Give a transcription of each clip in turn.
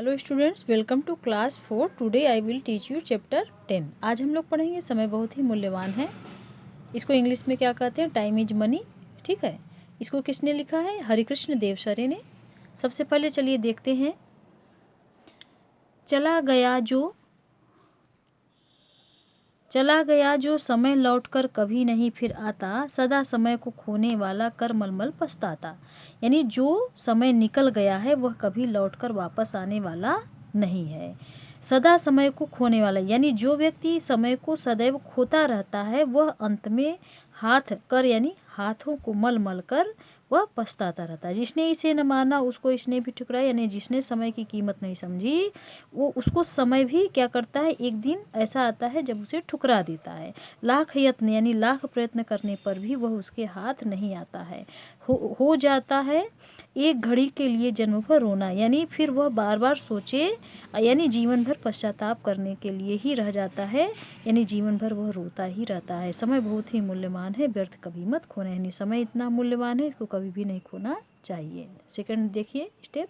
Hello students, welcome to class 4। Today I will teach you chapter 10। आज हम लोग पढ़ेंगे समय बहुत ही मूल्यवान है। इसको इंग्लिश में क्या कहते हैं? Time is money. ठीक है। इसको किसने लिखा है? हरिकृष्ण देवसरे ने। सबसे पहले चलिए देखते हैं। चला गया जो समय लौटकर कभी नहीं फिर आता, सदा समय को खोने वाला कर मलमल पछताता। यानी जो समय निकल गया है वह कभी लौटकर वापस आने वाला नहीं है। सदा समय को खोने वाला यानी जो व्यक्ति समय को सदैव खोता रहता है वह अंत में हाथों को मल मल कर वह पछताता रहता है। जिसने इसे न माना उसको इसने भी ठुकराया। यानी जिसने समय की कीमत नहीं समझी वो उसको समय भी क्या करता है, एक दिन ऐसा आता है जब उसे ठुकरा देता है। लाख यत्न यानी लाख प्रयत्न करने पर भी वह उसके हाथ नहीं आता है। हो जाता है एक घड़ी के लिए जन्म भर रोना, यानी फिर वह बार बार सोचे, यानी जीवन भर पश्चाताप करने के लिए ही रह जाता है। यानी जीवन भर वह रोता ही रहता है। समय बहुत ही मूल्यवान है, व्यर्थ कभी मत खोना। यानी समय इतना मूल्यवान है, इसको कभी भी नहीं खोना चाहिए। सेकंड देखिए स्टेप।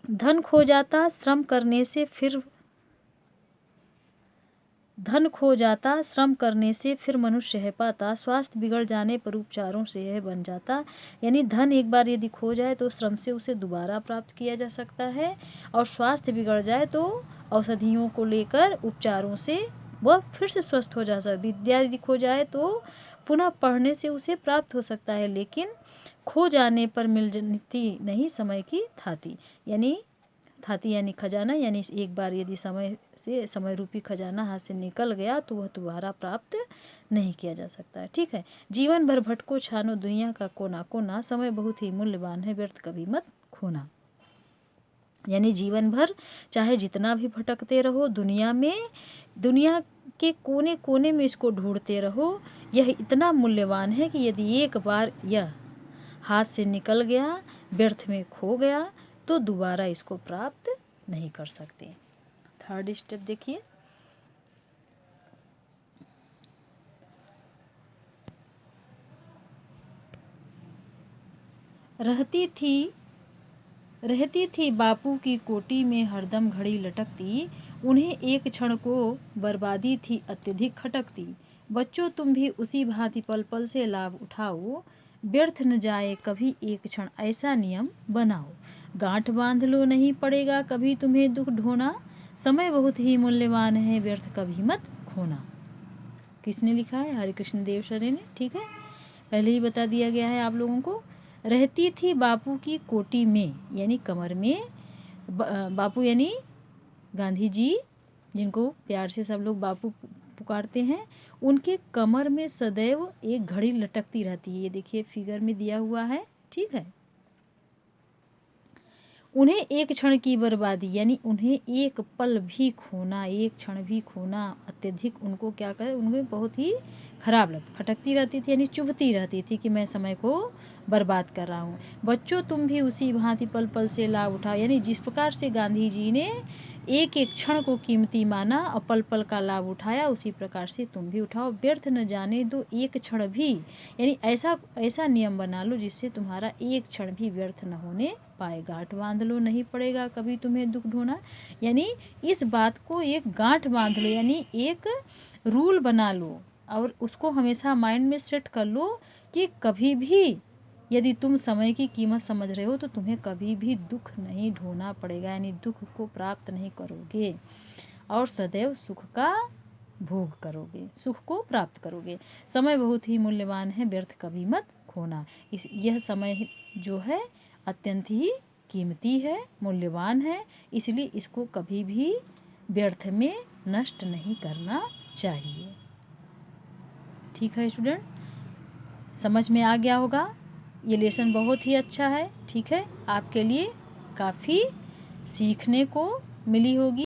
धन खो जाता श्रम करने से फिर मनुष्य है पाता, स्वास्थ्य बिगड़ जाने पर उपचारों से यह बन जाता। यानी धन एक बार यदि खो जाए तो श्रम से उसे दोबारा प्राप्त किया जा सकता है, और स्वास्थ्य बिगड़ जाए तो औषधियों को लेकर उपचारों से वह फिर से स्वस्थ हो जा सकता है। विद्या यदि खो जाए तो पुनः पढ़ने से उसे प्राप्त हो सकता है, लेकिन खो जाने पर मिलती नहीं समय की थाती। यानी खजाना। यानी एक बार यदि समय रूपी खजाना हाथ से निकल गया तो वह दोबारा प्राप्त नहीं किया जा सकता है। ठीक है। जीवन भर भटको छानो दुनिया का कोना कोना, समय बहुत ही मूल्यवान है, व्यर्थ कभी मत खोना। यानी जीवन भर चाहे जितना भी भटकते रहो दुनिया के कोने कोने में इसको ढूंढते रहो। यह इतना मूल्यवान है कि यदि एक बार यह हाथ से निकल गया, व्यर्थ में खो गया, तो दोबारा इसको प्राप्त नहीं कर सकते। थर्ड स्टेप देखिए। रहती थी बापू की कोटी में हरदम घड़ी लटकती, उन्हें एक क्षण को बर्बादी थी अत्यधिक खटकती। बच्चों तुम भी उसी भांति पल पल से लाभ उठाओ, व्यर्थ न जाए कभी एक क्षण ऐसा नियम बनाओ। गांठ बांध लो नहीं पड़ेगा कभी तुम्हें दुख ढोना, समय बहुत ही मूल्यवान है, व्यर्थ कभी मत खोना। किसने लिखा है? हरिकृष्ण देवसरे ने। ठीक है। पहले ही बता दिया गया है आप लोगों को। रहती थी बापू की कोटी में यानी कमर में। बापू यानी गांधी जी, जिनको प्यार से सब लोग बापू पुकारते हैं, उनके कमर में सदैव एक घड़ी लटकती रहती है। ये देखिए फिगर में दिया हुआ है। ठीक है। उन्हें एक क्षण की बर्बादी यानी उन्हें एक पल भी खोना, एक क्षण भी खोना अत्यधिक उनको क्या करे, उन्हें बहुत ही खराब लगता, खटकती रहती थी यानी चुभती रहती थी कि मैं समय को बर्बाद कर रहा हूँ। बच्चों तुम भी उसी भांति पल पल से लाभ उठाओ। यानी जिस प्रकार से गांधी जी ने एक एक क्षण को कीमती माना और पल पल का लाभ उठाया, उसी प्रकार से तुम भी उठाओ। व्यर्थ न जाने दो एक क्षण भी, यानी ऐसा नियम बना लो जिससे तुम्हारा एक क्षण भी व्यर्थ न होने पाए। गांठ बांध लो नहीं पड़ेगा कभी तुम्हें दुख ढोना, यानी इस बात को एक गांठ बांध लो, यानी एक रूल बना लो और उसको हमेशा माइंड में सेट कर लो कि कभी भी यदि तुम समय की कीमत समझ रहे हो तो तुम्हें कभी भी दुख नहीं ढोना पड़ेगा, यानी दुख को प्राप्त नहीं करोगे और सदैव सुख का भोग करोगे, सुख को प्राप्त करोगे। समय बहुत ही मूल्यवान है, व्यर्थ कभी मत खोना। यह समय जो है अत्यंत ही कीमती है, मूल्यवान है, इसलिए इसको कभी भी व्यर्थ में नष्ट नहीं करना चाहिए। ठीक है स्टूडेंट्स, समझ में आ गया होगा। ये लेसन बहुत ही अच्छा है। ठीक है। आपके लिए काफ़ी सीखने को मिली होगी।